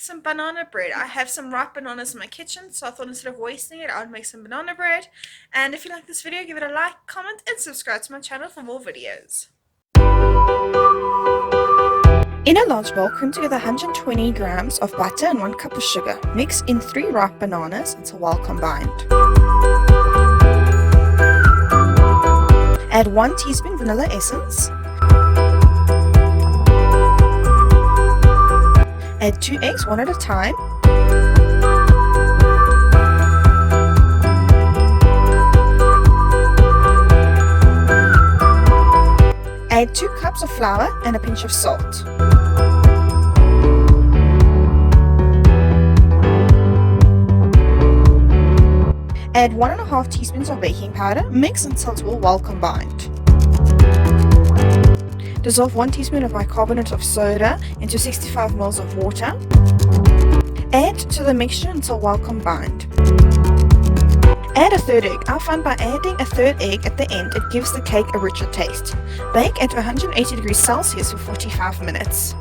some banana bread. I have some ripe bananas in my kitchen, so I thought instead of wasting it, I would make some banana bread. And if you like this video, give it a like, comment, and subscribe to my channel for more videos. In a large bowl, cream together 120 grams of butter and 1 cup of sugar. Mix in 3 ripe bananas until well combined. Add 1 teaspoon vanilla essence. Add 2 eggs, one at a time. Add 2 cups of flour and a pinch of salt. Add 1.5 teaspoons of baking powder. Mix until it's all well combined. Dissolve 1 teaspoon of bicarbonate of soda into 65 ml of water. Add to the mixture until well combined. Add a third egg. I found by adding a third egg at the end, it gives the cake a richer taste. Bake at 180 degrees Celsius for 45 minutes.